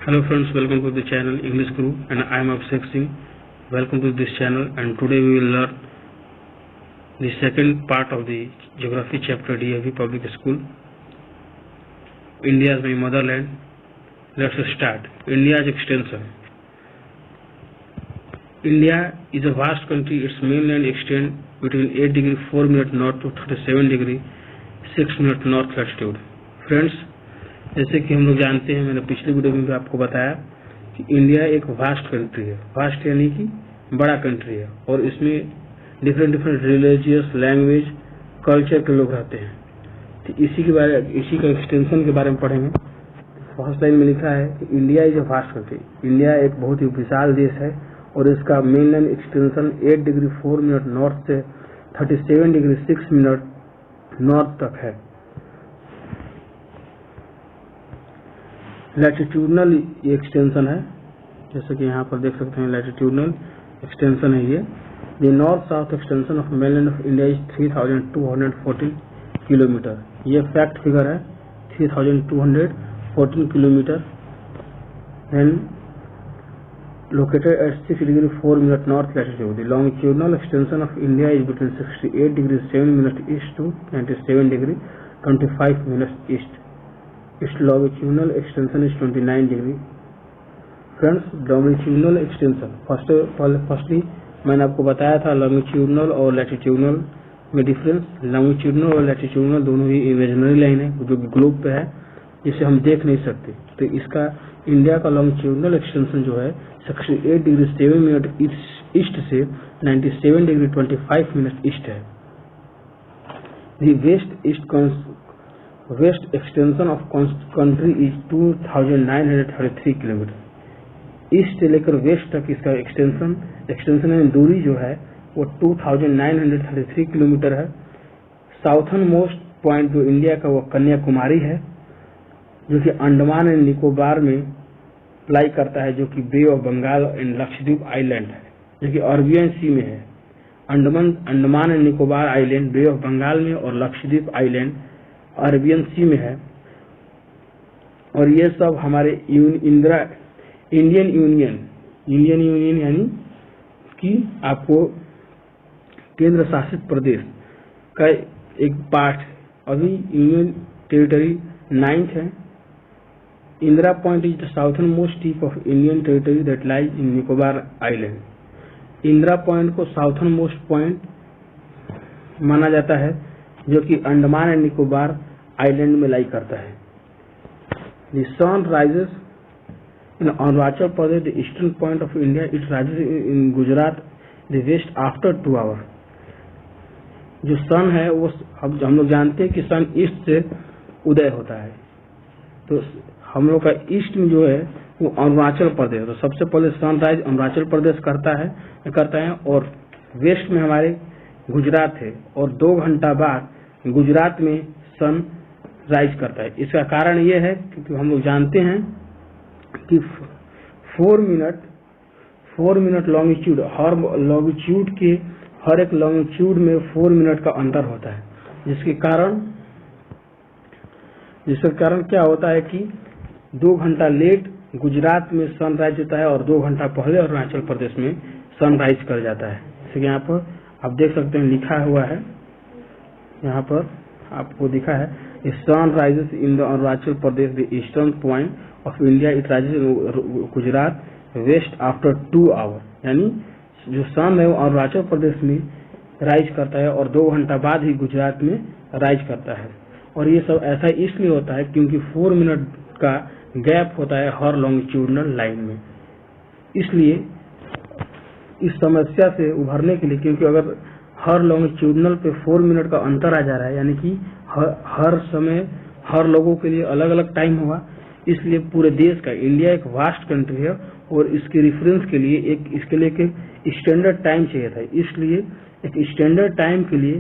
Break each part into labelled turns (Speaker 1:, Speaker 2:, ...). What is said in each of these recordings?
Speaker 1: Hello friends, welcome to the channel English Guru and I am Abhishek Singh. Welcome to this channel and today we will learn the second part of the Geography chapter DAV Public School. India is my motherland. Let's start. India's extension. India is a vast country. Its mainland extends between 8 degree 4 minute north to 37 degree 6 minute north latitude. Friends, जैसे कि हम लोग जानते हैं, मैंने पिछले video में भी आपको बताया कि इंडिया एक वास्ट कंट्री है। वास्ट यानी कि बड़ा कंट्री है और इसमें डिफरेंट रिलीजियस लैंग्वेज कल्चर के लोग रहते हैं। तो इसी का एक्सटेंशन के बारे में पढ़ेंगे। फर्स्ट लाइन में लिखा है कि India is a vast country. India एक बहुत ही विशाल देश है और इसका mainland extension 8 degree 4 minute north से 37 डिग्री 6 मिनट नॉर्थ तक है। लैटिट्यूडनल ये एक्सटेंशन है, जैसे कि यहाँ पर देख सकते हैं लैटिट्यूडनल एक्सटेंशन है ये। The north south extension of mainland of India is 3214 kilometre. ये फैक्ट फिगर है 3214 kilometre. Then located at 6 degree 4 minute north latitude. The longitudinal extension of India is between 68 degree 7 minute east to 97 degree 25 minute east. Its longitudinal extension is 29 degree. Friends, longitudinal extension firstly मैंने आपको बताया था longitudinal और latitudinal में difference. longitudinal और latitudinal दोनों ही imaginary line है जो ग्लोब पे है, जिसे हम देख नहीं सकते। तो इसका इंडिया का longitudinal extension जो है 68 डिग्री 7 मिनट ईस्ट से 97 डिग्री 25 मिनट ईस्ट है। The west extension of country is 2933 kilometre. East से लेकर वेस्ट तक इसका एक्सटेंशन में दूरी जो है वो 2933 किलोमीटर है। साउथर्न मोस्ट पॉइंट जो इंडिया का वो कन्याकुमारी है, जो कि अंडमान एंड निकोबार में लाई करता है, जो कि bay of Bengal and Lakshadweep island है, जो कि अरबियन सी में है। Andaman and Nicobar island bay of Bengal में और लक्षद्वीप आइलैंड अरबियन सी में है। और ये सब हमारे इंडियन यूनियन यानी कि आपको केंद्र शासित प्रदेश का एक पार्ट। अभी यूनियन टेरिटरी 9th है। Indira point is the southern most tip of Indian territory that lies in Nicobar island. Indira point को साउथर्न मोस्ट पॉइंट माना जाता है, जो कि अंडमान एंड निकोबार आइलैंड में लाई करता है। The sun rises in Arunachal Pradesh, the eastern point of India. It rises in Gujarat the west after 2 hour. जो सन है वो हम लोग जानते हैं कि सन ईस्ट से उदय होता है, तो हम लोग का ईस्ट में जो है वो अरुणाचल प्रदेश। तो सबसे पहले सनराइज अरुणाचल प्रदेश करता है और वेस्ट में हमारे गुजरात है और 2 घंटा बाद गुजरात में सन राइज करता है। इसका कारण यह है क्योंकि हम लोग जानते हैं कि 4 मिनट लॉन्गिट्यूड, हर लॉन्गिट्यूड के हर एक लॉन्गिट्यूड में 4 मिनट का अंतर होता है, जिसके कारण क्या होता है कि 2 घंटा लेट गुजरात में सन राइज होता है और 2 घंटा पहले अरुणाचल प्रदेश में सन राइज कर जाता है। जैसे यहाँ पर आप देख सकते हैं लिखा हुआ है, यहाँ पर आपको दिखा है sun rises in the Arunachal Pradesh the eastern point of India. It rises in Gujarat west after 2 hour. यानी जो सन है वो अरुणाचल प्रदेश में राइज करता है और 2 घंटा बाद ही गुजरात में राइज करता है। और ये सब ऐसा इसलिए होता है क्योंकि 4 मिनट का गैप होता है हर लॉन्गिट्यूडनल लाइन में। इसलिए इस समस्या से उभरने के लिए, क्योंकि अगर हर लॉन्गिट्यूडनल पे 4 मिनट का अंतर आ जा रहा है, यानी कि हर समय हर लोगों के लिए अलग अलग टाइम होगा, इसलिए पूरे देश का इंडिया एक वास्ट कंट्री है और इसके रेफरेंस के लिए इसके लिए एक स्टैंडर्ड टाइम चाहिए था। इसलिए एक स्टैंडर्ड टाइम के लिए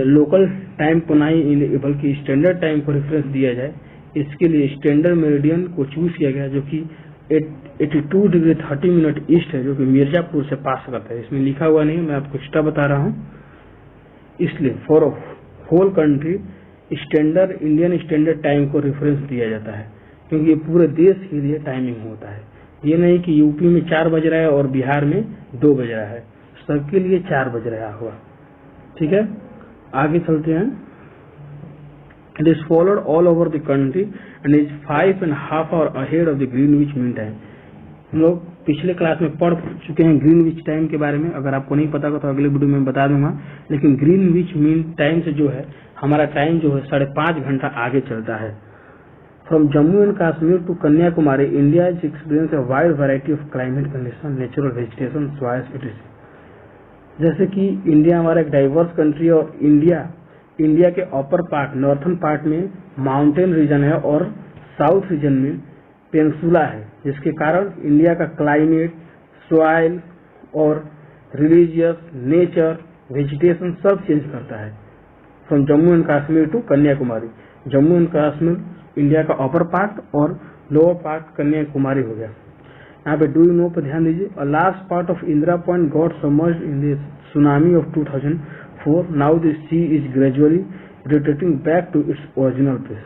Speaker 1: लोकल टाइम को नहीं बल्कि स्टैंडर्ड टाइम को रेफरेंस दिया जाए। इसके लिए स्टैंडर्ड मेरिडियन को चूज किया गया, जो कि 82 डिग्री 30 मिनट ईस्ट है, जो कि मिर्जापुर से पास करता है। इसमें लिखा हुआ नहीं, मैं आपको एक्स्ट्रा बता रहा हूँ। इसलिए for whole country Indian standard time को रेफरेंस दिया जाता है। क्योंकि ये पूरे देश के लिए टाइमिंग होता है। ये नहीं कि यूपी में 4 बज रहा है और बिहार में 2 बज रहा है, सबके लिए 4 बज रहा हुआ। ठीक है, आगे चलते हैं। It is followed all over the country and is 5.5 hours ahead of the Greenwich mean time. हम लोग पिछले क्लास में पढ़ चुके हैं ग्रीनविच टाइम के बारे में, अगर आपको नहीं पता होगा तो अगले वीडियो में बता दूंगा। लेकिन ग्रीनविच मीन टाइम से जो है हमारा टाइम जो है 5.5 घंटा आगे चलता है। From Jammu and Kashmir to Kanyakumari India is experience a wide variety of climate condition, natural vegetation, soils etc. जैसे कि इंडिया हमारा एक डाइवर्स कंट्री है और इंडिया के अपर पार्ट नॉर्थन पार्ट में माउंटेन रीजन है और साउथ रीजन में पेनिनसुला है, जिसके कारण इंडिया का क्लाइमेट, सॉइल और रिलीजियस, नेचर, वेजिटेशन सब चेंज करता है। From Jammu and Kashmir to Kanyakumari, Jammu and Kashmir India का अपर पार्ट और लोअर पार्ट कन्याकुमारी हो गया। यहाँ पे डू यू नो पे ध्यान दीजिए। A large part of Indira point got submerged in the tsunami of 2004। Now the sea is gradually returning back to its original place.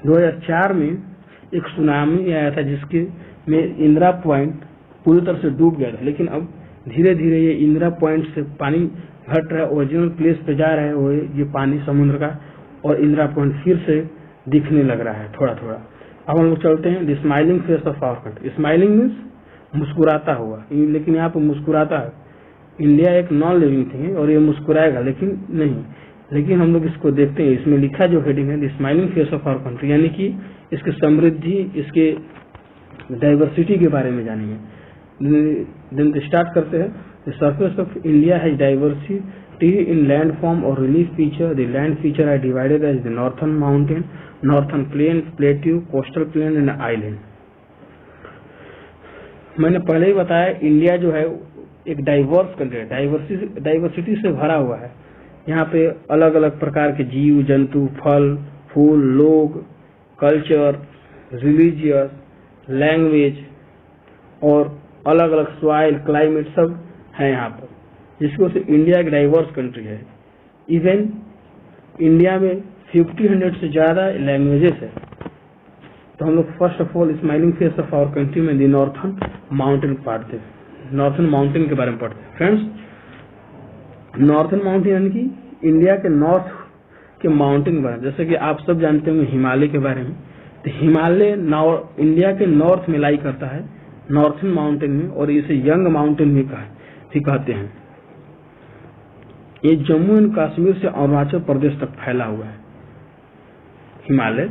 Speaker 1: 2004 में एक सुनामी आया था जिसके में इंदिरा पॉइंट पूरी तरह से डूब गया था, लेकिन अब धीरे धीरे ये इंदिरा पॉइंट से पानी घट रहा है, ओरिजिनल प्लेस पे जा रहा है वो ये पानी समुद्र का, और इंदिरा पॉइंट फिर से दिखने लग रहा है थोड़ा थोड़ा। अब हम लोग चलते हैं the smiling face of our country. Smiling means मुस्कुराता हुआ, लेकिन यहाँ पे मुस्कुराता है। इंडिया एक नॉन लिविंग थिंग है और ये मुस्कुराएगा लेकिन नहीं, लेकिन हम लोग इसको देखते हैं, इसमें लिखा जो हेडिंग है the smiling face of our country, यानी कि इसकी समृद्धि, इसके डाइवर्सिटी के बारे में जानेंगे। दिन स्टार्ट करते हैं। The surface of India has diversity in land form और relief feature. The land feature are divided as the northern mountain, northern plain, plateau, coastal plain and island. मैंने पहले ही बताया इंडिया जो है एक डाइवर्स कंट्री है, डाइवर्सिटी से भरा हुआ है। यहाँ पे अलग अलग प्रकार के जीव जंतु, फल फूल, लोग, कल्चर, रिलीजियस, लैंग्वेज और अलग अलग सॉइल, क्लाइमेट सब है यहाँ पर, जिसकी वजह से इंडिया एक डाइवर्स कंट्री है। इवन इंडिया में 50 से ज्यादा लैंग्वेजेस है। तो हम लोग first of all smiling face of our country में दी नॉर्थन माउंटेन पढ़ते हैं, नॉर्थन माउंटेन के बारे में पढ़ते हैं। फ्रेंड्स, नॉर्थन माउंटेन यानी कि इंडिया के नॉर्थ के माउंटेन के बारे में, जैसे कि आप सब जानते होंगे हिमालय के बारे में। तो हिमालय इंडिया के नॉर्थ में लाई करता है, नॉर्थन माउंटेन में, और इसे यंग माउंटेन भी कहते हैं। ये जम्मू एंड कश्मीर से अरुणाचल प्रदेश तक फैला हुआ है Himalaya.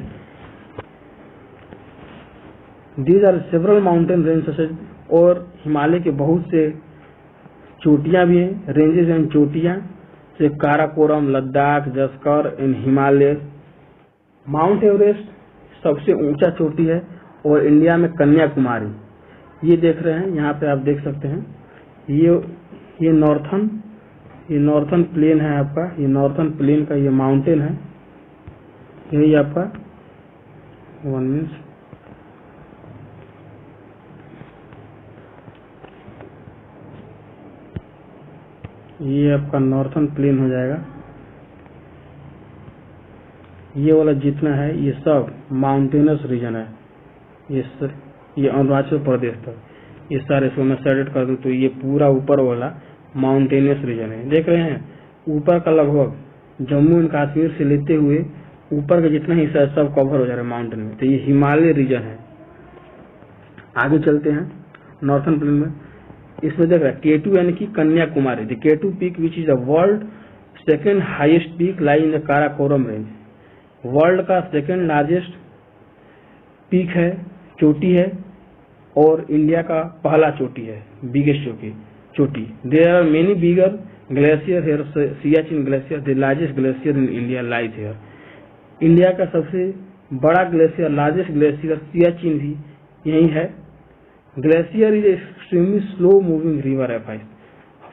Speaker 1: These are several mountain ranges, और हिमालय के बहुत से चोटियां भी हैं, रेंजेस एंड चोटियां, जैसे Karakoram, Ladakh, Zanskar and Himalaya. Mount Everest सबसे ऊंचा चोटी है, और इंडिया में कन्याकुमारी, ये देख रहे हैं यहाँ पे आप देख सकते हैं। ये नॉर्थन प्लेन है आपका, ये नॉर्थन प्लेन का ये माउंटेन है, यही आपका 1 मिनट, ये आपका नॉर्थन प्लेन हो जाएगा। ये वाला जितना है ये सब माउंटेनस रीजन है, ये अरुणाचल प्रदेश तक, ये सारे इसको मैं सेलेक्ट कर दूं तो ये पूरा ऊपर वाला माउंटेनस रीजन है। देख रहे हैं ऊपर का लगभग जम्मू एंड कश्मीर से लेते हुए ऊपर का जितना हिस्सा है सब कवर हो जा रहा है माउंटेन में, तो ये हिमालय रीजन है। आगे चलते हैं नॉर्थन प्लेन में, इसमें देख रहे हैं K2 यानी कि Kanyakumari. The K2 peak which is the world second highest peak lie in the Karakoram range. World का सेकेंड लार्जेस्ट पीक है, चोटी है, और इंडिया का पहला चोटी है, बिगेस्ट चोटी। There are many bigger glacier here, Siachen glacier the largest glacier in India lies here. India का सबसे बड़ा ग्लेशियर, लार्जेस्ट ग्लेशियर सियाचिन भी यही है। Glacier is extremely slow moving river है भाई।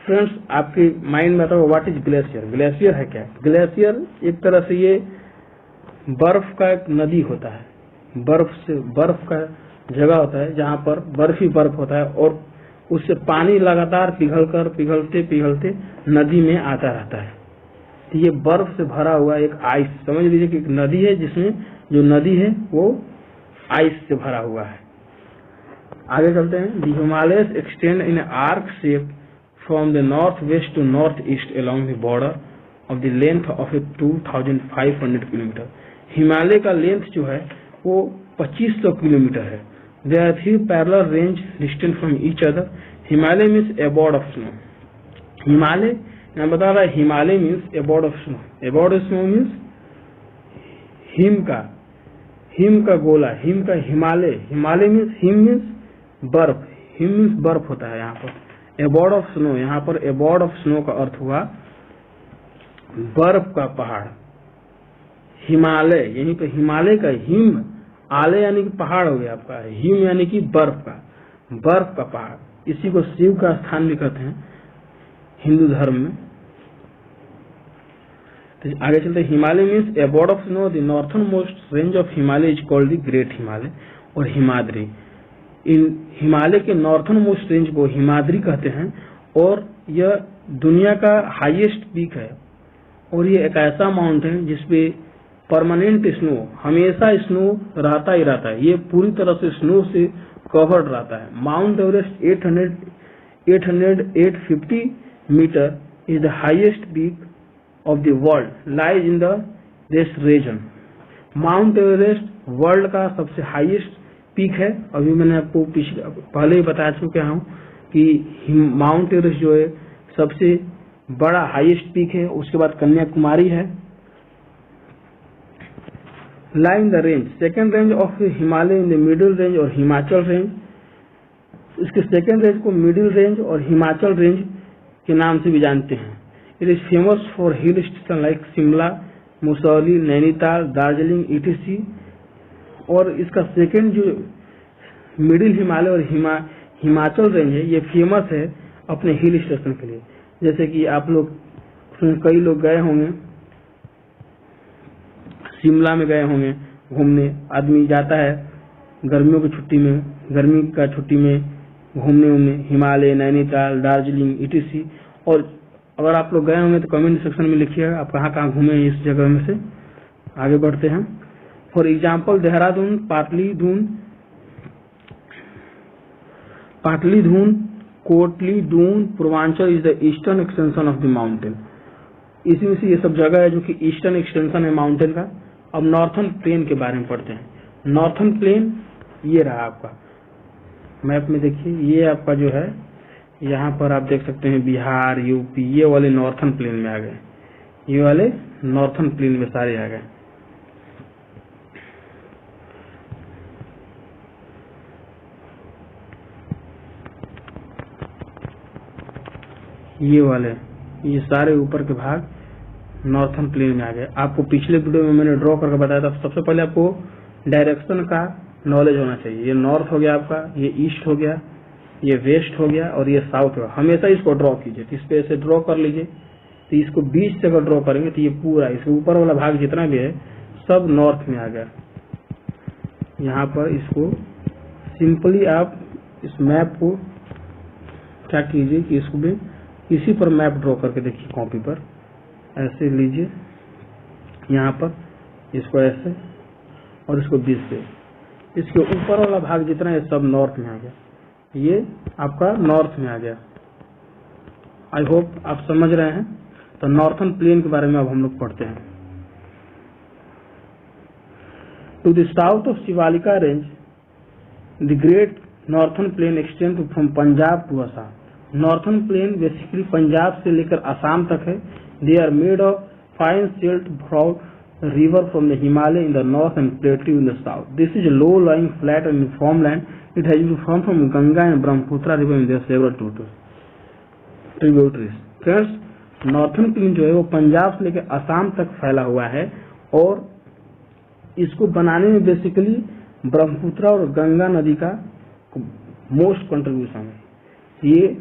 Speaker 1: फ्रेंड्स, आपके माइंड में आता है व्हाट इज ग्लेशियर, ग्लेशियर है क्या? ग्लेशियर एक तरह से ये बर्फ का एक नदी होता है, बर्फ का जगह होता है जहाँ पर बर्फ ही बर्फ होता है, और उससे पानी लगातार पिघलते नदी में आता रहता है। तो ये बर्फ से भरा हुआ एक आइस, समझ लीजिए कि एक नदी है जिसमें जो नदी है वो आइस से भरा हुआ है। आगे चलते हैं। The Himalayas extend in arc shape from the north west to north east along the border of the length of 2500 kilometre. Himalaya का लेंथ जो है वो 2500 किलोमीटर है। There are 3 parallel range distant from each other. Himalaya means abode of snow. Himalaya मैं बता रहा है, Himalaya means abode of snow. Abode of snow means हिम का गोला, हिम का Himalaya. Himalaya means him means बर्फ, हिम मीन्स बर्फ होता है यहाँ पर। एबॉर्ड ऑफ स्नो, यहाँ पर एबॉर्ड ऑफ स्नो का अर्थ हुआ बर्फ का पहाड़। हिमालय यहीं पे हिमालय का हिम, आलय यानी कि पहाड़ हो गया आपका, हिम यानी कि बर्फ का पहाड़। इसी को शिव का स्थान भी कहते हैं हिंदू धर्म में। तो आगे चलते, Himalaya means abode of snow. The northern most range of Himalaya is called the great Himalaya और हिमाद्री। इन हिमालय के नॉर्थन मोस्ट रेंज को हिमाद्री कहते हैं और यह दुनिया का हाईएस्ट पीक है। और ये एक ऐसा माउंटेन है जिसपे परमानेंट स्नो, हमेशा स्नो रहता ही रहता है। ये पूरी तरह से स्नो से कवर्ड रहता है। Mount Everest 850 metre is the highest peak of the world lies in the this region। Mount Everest world का सबसे हाईएस्ट पीक है। अभी मैंने आपको पहले ही बता चुका हूँ कि माउंट एवरेस्ट जो है सबसे बड़ा हाईएस्ट पीक है। उसके बाद कन्याकुमारी है। Lie in the range, second range of Himalaya in the middle range और हिमाचल रेंज। इसके सेकेंड रेंज को मिडिल रेंज और हिमाचल रेंज के नाम से भी जानते हैं। It is famous for hill station like Shimla, Musauli, Nainital, Darjeeling etc। और इसका सेकेंड जो मिडिल हिमालय और हिमाचल रेंज है, ये फेमस है अपने हिल स्टेशन के लिए। जैसे कि आप लोग कई लोग गए होंगे, शिमला में गए होंगे घूमने। आदमी जाता है गर्मियों की छुट्टी में, गर्मी का छुट्टी में घूमने हिमालय, नैनीताल, दार्जिलिंग etc। और अगर आप लोग गए होंगे तो कमेंट सेक्शन में लिखिएगा आप कहाँ कहाँ घूमे हैं इस जगह में से। आगे बढ़ते हैं। For example Dehradun, Patlidun, Kotlidun, Purvanchal is the eastern extension of the mountain. इसी से ये सब जगह है जो कि ईस्टर्न एक्सटेंशन है माउंटेन का। अब नॉर्थन प्लेन के बारे में पढ़ते हैं। नॉर्थन प्लेन ये रहा आपका मैप में, देखिए ये आपका जो है यहाँ पर आप देख सकते हैं बिहार, यूपी, ये वाले नॉर्थन प्लेन में आ गए। ये वाले नॉर्थन प्लेन में सारे आ गए। ये सारे ऊपर के भाग नॉर्थन प्लेन में आ गए। आपको पिछले वीडियो में मैंने ड्रॉ करके बताया था। सबसे पहले आपको डायरेक्शन का नॉलेज होना चाहिए। ये नॉर्थ हो गया आपका, ये ईस्ट हो गया, ये वेस्ट हो गया और ये साउथ हो गया। हमेशा इसको ड्रॉ कीजिए। इस पे ऐसे ड्रॉ कर लीजिए। तो इसको बीच से अगर ड्रॉ करेंगे तो ये पूरा इसके ऊपर वाला भाग जितना भी है सब नॉर्थ में आ गया। यहाँ पर इसको सिंपली आप इस मैप को क्या कीजिए कि इसको भी इसी पर मैप ड्रॉ करके देखिए, कॉपी पर ऐसे लीजिए। यहाँ पर इसको ऐसे और इसको बीच से, इसके ऊपर वाला भाग जितना है सब नॉर्थ में आ गया। ये आपका नॉर्थ में आ गया। आई होप आप समझ रहे हैं। तो नॉर्थन प्लेन के बारे में अब हम लोग पढ़ते हैं। To the south of Shivalika range the great northern plain extend from Punjab to Assam. Northern plain basically Punjab से लेकर असम तक है। They are made of fine silt from river from the Himalaya in the north and plateau in the south. This is a low-lying flat and uniform land. It has been formed from Ganga and Brahmaputra river and there are several tributaries. Friends, northern plain जो है वो पंजाब से लेकर असम तक फैला हुआ है और इसको बनाने में बेसिकली ब्रह्मपुत्र और गंगा नदी का मोस्ट कंट्रीब्यूशन है ये।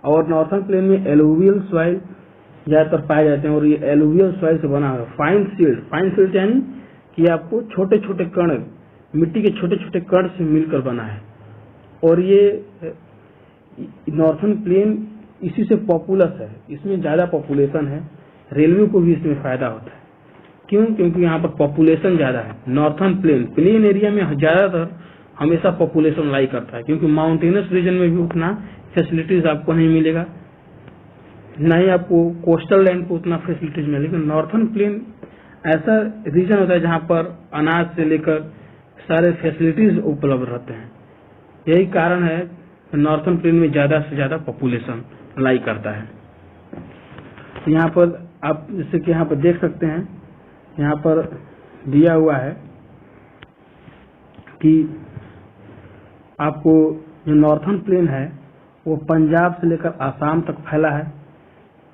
Speaker 1: और नॉर्थन प्लेन में एलुवियल सॉइल ज्यादातर पाए जाते हैं और ये एलुवियल सॉइल से बना हुआ है। फाइन सिल्ट यानी कि आपको छोटे छोटे कण, मिट्टी के छोटे छोटे कण से मिलकर बना है। और ये नॉर्थन प्लेन इसी से पॉपुलस है, इसमें ज्यादा पॉपुलेशन है। रेलवे को भी इसमें फायदा होता है क्यों? क्योंकि यहाँ पर पॉपुलेशन ज्यादा है। नॉर्थर्न प्लेन एरिया में ज्यादातर हमेशा पॉपुलेशन लाई करता है, क्योंकि माउंटेनस रीजन में भी उतना फैसिलिटीज आपको नहीं मिलेगा, न ही आपको कोस्टल लैंड पे उतना फैसिलिटीज मिलेगा। नॉर्थर्न प्लेन ऐसा रीजन होता है जहाँ पर अनाज से लेकर सारे फैसिलिटीज उपलब्ध रहते हैं। यही कारण है नॉर्थर्न प्लेन में ज्यादा से ज्यादा पॉपुलेशन लाई करता है। यहाँ पर आप जैसे कि यहाँ पर देख सकते हैं, यहाँ पर दिया हुआ है कि आपको जो नॉर्थर्न प्लेन है वो पंजाब से लेकर आसाम तक फैला है,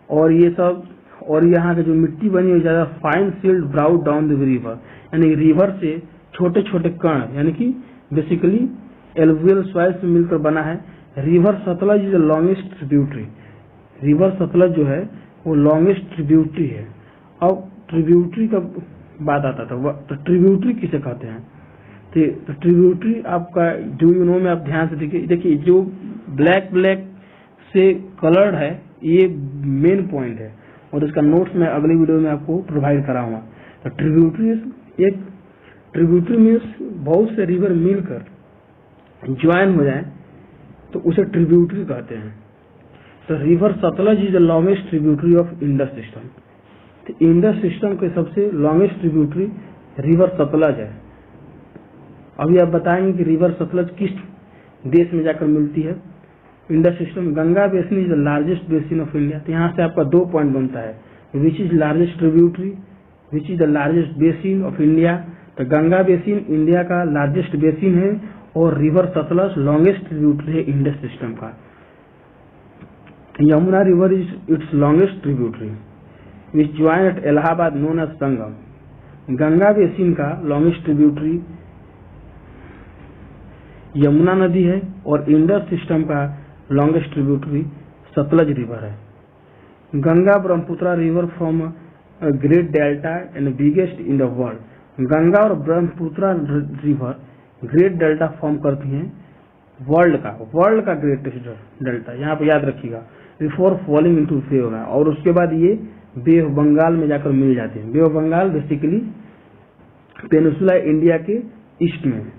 Speaker 1: और ये सब, और यहाँ की जो मिट्टी बनी हुई ज्यादा fine silt brought down the river, यानी रिवर से छोटे छोटे कण, यानी कि बेसिकली एलुवियल सॉइल से मिलकर बना है। River Sutlej is the longest tributary. River Sutlej जो है वो लॉन्गेस्ट ट्रिब्यूटरी है। अब ट्रिब्यूटरी का बात आता था, तो ट्रिब्यूटरी किसे कहते हैं? तो ट्रिब्यूटरी आपका जो यूनो में आप ध्यान से देखिए जो ब्लैक से कलर्ड है ये मेन पॉइंट है, और इसका नोट्स मैं अगली वीडियो में आपको प्रोवाइड कराऊंगा। तो ट्रिब्यूटरी मीन्स बहुत से रिवर मिलकर ज्वाइन हो जाए तो उसे ट्रिब्यूटरी कहते हैं। तो river Sutlej is the longest tributary of Indus system. तो इंडस सिस्टम के सबसे लॉन्गेस्ट ट्रिब्यूटरी रिवर सतलज है। अभी आप बताएंगे कि रिवर सतलज किस देश में जाकर मिलती है। Indus system, Ganga basin is the largest basin of India. तो यहाँ से आपका 2 पॉइंट बनता है, which is largest tributary, which is the largest basin of India. तो गंगा बेसिन इंडिया का लार्जेस्ट बेसिन है, और रिवर सतलज लॉन्गेस्ट ट्रिब्यूटरी है इंडस सिस्टम का। Yamuna river is its longest tributary which join at Allahabad known as Sangam. Ganga basin का longest tributary Yamuna नदी है, और इंडस सिस्टम का लॉन्गेस्ट ट्रिब्यूटरी सतलज रिवर है। Ganga Brahmaputra river from great delta and biggest in the world. Ganga और Brahmaputra river great delta form करती हैं world का ग्रेटेस्ट डेल्टा, यहाँ पे याद रखिएगा, before falling into Bay of Bengal, और उसके बाद ये बे ऑफ बंगाल में जाकर मिल जाते हैं। Bay of Bengal basically peninsula India के ईस्ट में,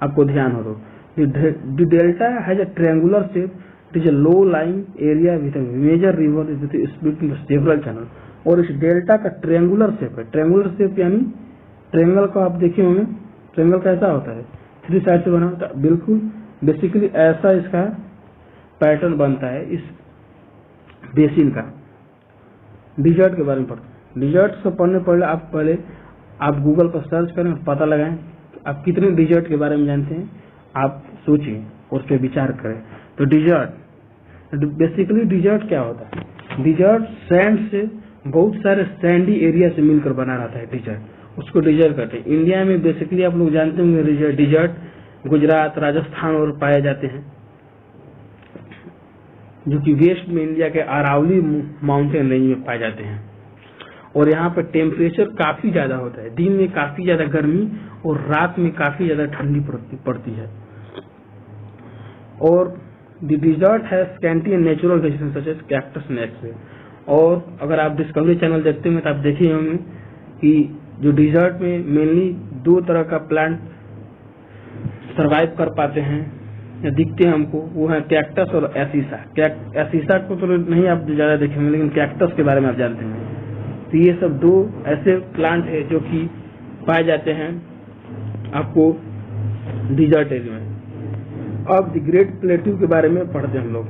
Speaker 1: आपको ध्यान हो तो। The delta has a triangular shape, it is a low lying area with a major river with split in several channel. और इस डेल्टा का ट्रायंगुलर शेप है। ट्रायंगुलर शेप यानी ट्रायंगल को आप देखे होंगे, ट्रायंगल कैसा होता है, 3 साइड से बना होता है, बिल्कुल बेसिकली ऐसा इसका पैटर्न बनता है इस बेसिन का। डिजर्ट के बारे में पढ़ते, डिजर्ट को पढ़ने पहले आप गूगल पर सर्च करें, पता लगाएं आप कितने डिजर्ट के बारे में जानते हैं, आप सोचिए और उस पर विचार करें। तो डिजर्ट, बेसिकली डिजर्ट क्या होता है? डिजर्ट सैंड से, बहुत सारे सैंडी एरिया से मिलकर बना रहता है डिजर्ट, उसको डिजर्ट कहते हैं। इंडिया में बेसिकली आप लोग जानते होंगे डिजर्ट गुजरात, राजस्थान और पाए जाते हैं, जो कि वेस्ट में इंडिया के अरावली माउंटेन रेंज में पाए जाते हैं। और यहाँ पर टेम्परेचर काफी ज्यादा होता है, दिन में काफी ज्यादा गर्मी और रात में काफी ज्यादा ठंडी पड़ती है। और द डिजर्ट है scanty and natural vegetation such as cactus and एक्सवे। और अगर आप डिस्कवरी चैनल देखते हैं तो आप देखे होंगे कि जो डिजर्ट में मेनली 2 तरह का प्लांट सरवाइव कर पाते हैं या दिखते हैं हमको, वो है कैक्टस और एसीसा। एसीसा को तो नहीं आप ज्यादा देखेंगे, लेकिन कैक्टस के बारे में आप जानते हैं। तो ये सब 2 ऐसे प्लांट है जो कि पाए जाते हैं आपको डिजर्ट एरिया में। अब द ग्रेट प्लेट्यू के बारे में पढ़ते हैं हम लोग।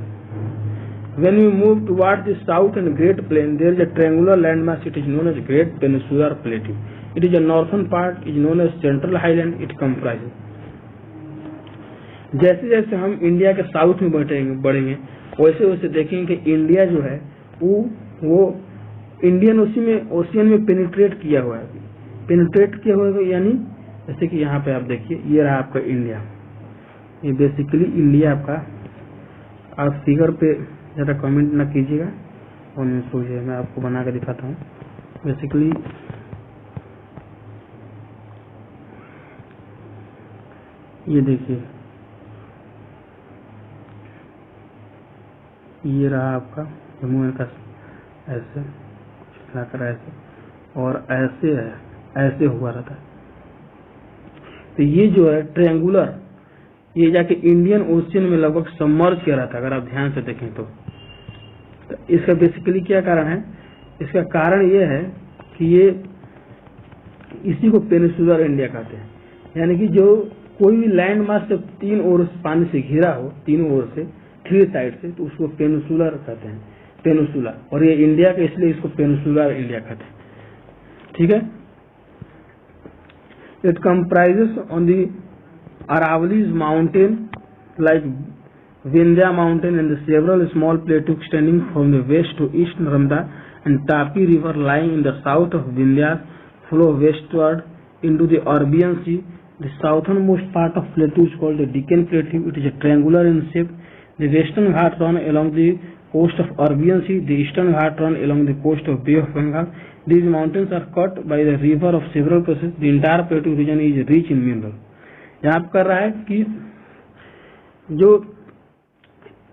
Speaker 1: When we move towards the south and Great Plain, there is a triangular landmass. It is known as Great Peninsular Plateau. It is a northern part is known as Central Highland. It comprises. जैसे जैसे हम India के south में बढ़ेंगे वैसे वैसे देखेंगे कि इंडिया जो है वो इंडियन ओशियन में पेनिट्रेट किया हुआ है। पेनिट्रेट किया हुआ है यानी जैसे कि यहाँ पे आप देखिए, ये रहा आपका इंडिया, ये बेसिकली इंडिया आपका। आप फिगर पे ज़्यादा कमेंट ना कीजिएगा और नहीं सोचिए, मैं आपको बना के दिखाता हूँ। बेसिकली ये देखिए, ये रहा आपका जम्मू का ऐसे लाकर ऐसे, और ऐसे है, ऐसे हुआ रहता है। तो ये जो है ट्रायंगुलर, ये जाके इंडियन ओशियन में लगभग सबमर्ज किया रहता है, अगर आप ध्यान से देखें तो इसका बेसिकली क्या कारण है? इसका कारण ये है कि ये इसी को पेनिसुलर इंडिया कहते हैं, यानी कि जो कोई भी लैंड मास जब तीन ओर पानी से घिरा हो, तीनों ओर से, थ्री साइड से, तो उसको पेनिसुलर कहते हैं, पेनिसुला। और ये इंडिया के इसलिए इसको पेनिसुलर इंडिया कहते हैं, ठीक है। It comprises on the Aravallis mountain like Vindhya mountain and the several small plateaus extending from the west to east. Narmada and Tapi river lying in the south of Vindhya flow westward into the Arabian Sea. The southernmost part of plateau is called the Deccan Plateau. It is a triangular in shape. The western Ghat run along the coast of Arabian Sea. The eastern Ghat run along the coast of Bay of Bengal. These mountains are cut by the river of several places. The entire plateau region is rich in mineral. यहाँ पर कर रहा है कि जो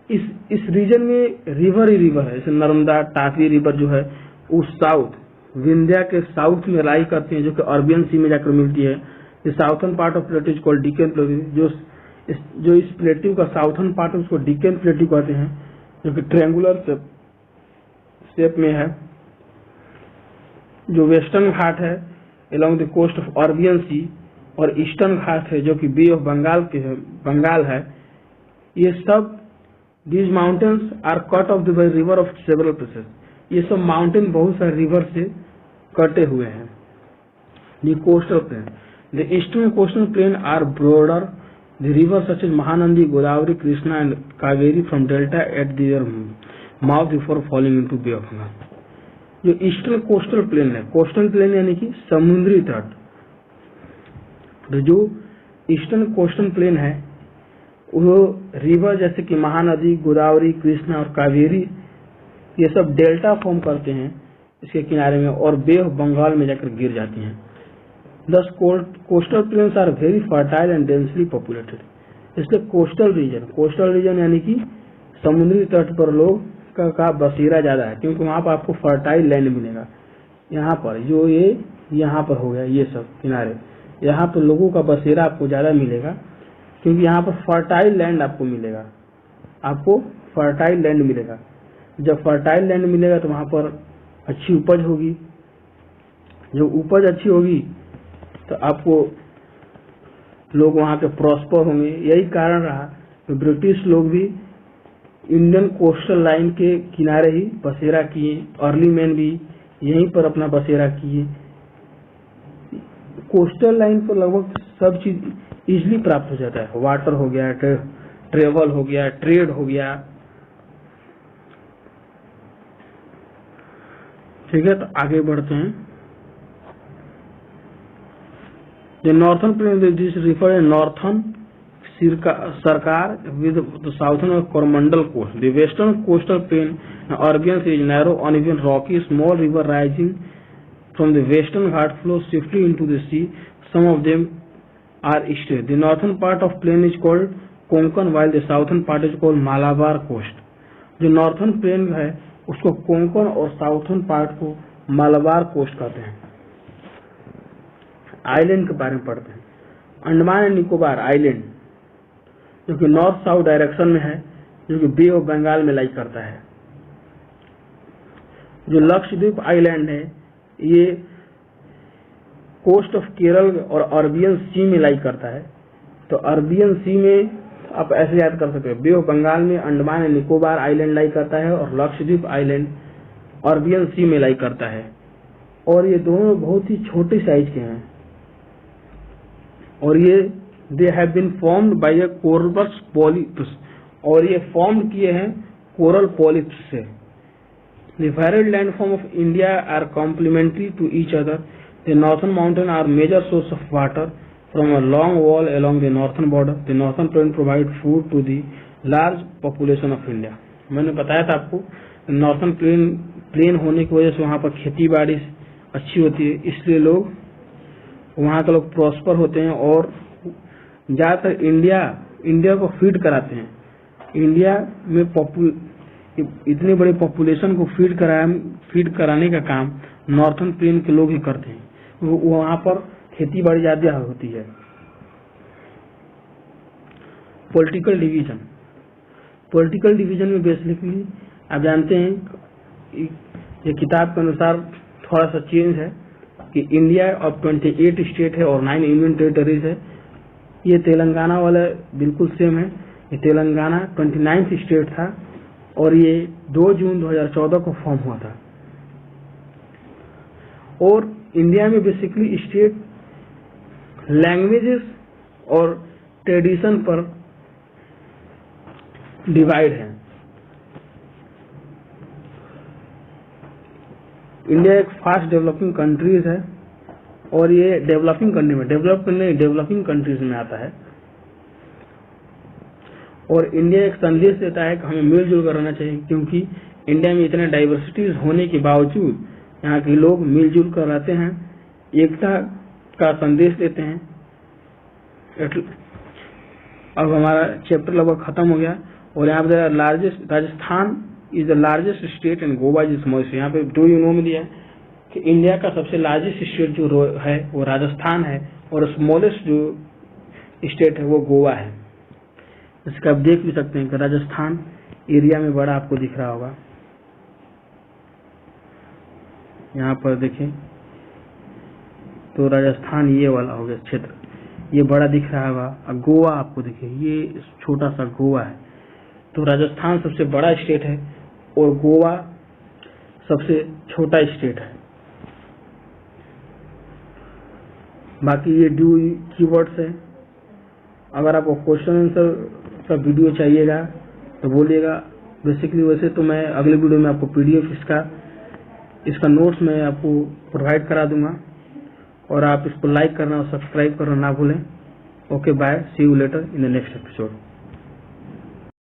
Speaker 1: इस reason में river ही river है, जैसे नर्मदा, तापी रिवर जो है वो साउथ विंध्या के साउथ में लाई करती है, जो कि अरबियन सी में जाकर मिलती है। The southern part of plateau is called Deccan plateau. जो इस प्लेटू का साउथर्न पार्ट है उसको डिकेन प्लेटू कहते हैं, जो कि ट्रायंगुलर शेप में है। जो वेस्टर्न घाट है along the coast of Arabian sea, और ईस्टर्न घाट है जो कि बे ऑफ बंगाल है। ये सब these mountains are cut off the by river of several places. ये सब माउंटेन बहुत सारे रिवर से कटे हुए हैं। The coastal plain, the eastern coastal plain are broader. The river such as Mahanadi, Godavari, Krishna and Kaveri from delta at their mouth before falling into Bay of Bengal. जो eastern coastal plain है, कोस्टल प्लेन यानी कि समुद्री तट, जो ईस्टर्न कोस्टल प्लेन है वो river जैसे कि महानदी, गोदावरी, कृष्णा और कावेरी, ये सब डेल्टा फॉर्म करते हैं इसके किनारे में और बे ऑफ बंगाल में जाकर गिर जाती हैं। This coastal plains are very fertile and densely populated. इसलिए कोस्टल रीजन यानी कि समुद्री तट पर लोग का बसेरा ज्यादा है, क्योंकि वहां पर आपको फर्टाइल लैंड मिलेगा। यहाँ पर जो ये यहाँ पर हो गया, ये सब किनारे, यहाँ पर लोगों का बसेरा आपको ज्यादा मिलेगा, क्योंकि यहाँ पर फर्टाइल लैंड आपको मिलेगा। आपको फर्टाइल लैंड मिलेगा। जब फर्टाइल लैंड मिलेगा तो वहां पर अच्छी उपज होगी। जब उपज अच्छी होगी तो आपको लोग वहां पे प्रॉस्पर होंगे। यही कारण रहा कि ब्रिटिश लोग भी इंडियन कोस्टल लाइन के किनारे ही बसेरा किए। अर्ली मैन भी यहीं पर अपना बसेरा किए। कोस्टल लाइन पर लगभग सब चीज इजिली प्राप्त हो जाता है। वाटर हो गया, ट्रेवल हो गया, ट्रेड हो गया, ठीक है। तो आगे बढ़ते हैं। The northern plain this refer northern Sarkar with the southern Coromandel coast. The western coastal plain Arabian is narrow uneven rocky small river rising from the western Ghat flows swiftly into the sea. Some of them are eastern. The northern part of plain is called Konkan, while the southern part is called Malabar coast. जो northern plane है उसको कोंकण और southern part को Malabar coast कहते हैं। Island के बारे में पढ़ते हैं। अंडमान एंड निकोबार आइलैंड जो कि नॉर्थ साउथ डायरेक्शन में है, जो कि बे ऑफ बंगाल में लाई करता है। जो लक्षद्वीप आइलैंड है ये कोस्ट ऑफ केरल और अरबियन सी में लाई करता है। तो अरबियन सी में आप ऐसे याद कर सकते हो, बे ऑफ बंगाल में अंडमान एंड निकोबार आइलैंड लाई करता है और लक्षद्वीप आइलैंड अरबियन सी में लाई करता है। और ये दोनों बहुत ही छोटे साइज के हैं और ये they have been formed by a corals polyps, और ये फॉर्म किए हैं कोरल पॉलिप्स से। The varied landform of India are complementary to each other. The northern mountains are major source of water from a long wall along the northern border. The northern plain provide food to the large population of India. मैंने बताया था आपको northern plane होने की वजह से वहाँ पर खेती बाड़ी अच्छी होती है, इसलिए लोग वहाँ के लोग प्रॉस्पर होते हैं और ज्यादातर इंडिया को फीड कराते हैं। इंडिया में इतनी बड़ी पॉपुलेशन को फीड कराने का काम नॉर्थन प्लेन के लोग ही करते हैं, वहां पर खेती बाड़ी ज्यादा होती है। पॉलिटिकल डिवीजन, पॉलिटिकल डिवीजन में बेसिकली आप जानते हैं ये किताब के अनुसार थोड़ा सा चेंज है कि इंडिया अब 28 स्टेट है और 9 यूनियन टेरिटरीज है। ये तेलंगाना वाला बिल्कुल सेम है। ये तेलंगाना 29th स्टेट था और ये 2 जून 2014 को फॉर्म हुआ था। और इंडिया में बेसिकली स्टेट लैंग्वेजेस और ट्रेडिशन पर डिवाइड है। इंडिया एक फास्ट डेवलपिंग कंट्रीज है और ये डेवलपिंग कंट्री में डेवलपिंग कंट्रीज में आता है। और इंडिया एक संदेश देता है कि हमें मिलजुल कर रहना चाहिए, क्योंकि इंडिया में इतने डाइवर्सिटीज होने के बावजूद यहाँ के लोग मिलजुल कर रहते हैं, एकता का संदेश देते हैं। अब हमारा चैप्टर लगभग खत्म हो गया और यहाँ पे largest Rajasthan is the largest state and Goa is smallest. यहाँ पे 2 यूनो में दिया है कि इंडिया का सबसे लार्जेस्ट स्टेट जो है वो राजस्थान है और स्मॉलेस्ट जो स्टेट है वो गोवा है। इसका आप देख भी सकते हैं कि राजस्थान एरिया में बड़ा आपको दिख रहा होगा। यहाँ पर देखें तो राजस्थान ये वाला हो गया क्षेत्र, ये बड़ा दिख रहा होगा। और गोवा आपको देखिए ये छोटा सा गोवा है। तो राजस्थान सबसे बड़ा स्टेट है और गोवा सबसे छोटा स्टेट है। बाकी ये ड्यू कीवर्ड्स है। अगर आपको क्वेश्चन आंसर का वीडियो चाहिएगा तो बोलिएगा। बेसिकली वैसे तो मैं अगले वीडियो में आपको पीडीएफ इसका नोट्स मैं आपको प्रोवाइड करा दूंगा और आप इसको लाइक करना और सब्सक्राइब करना ना भूलें। Okay bye, see you later in the next episode.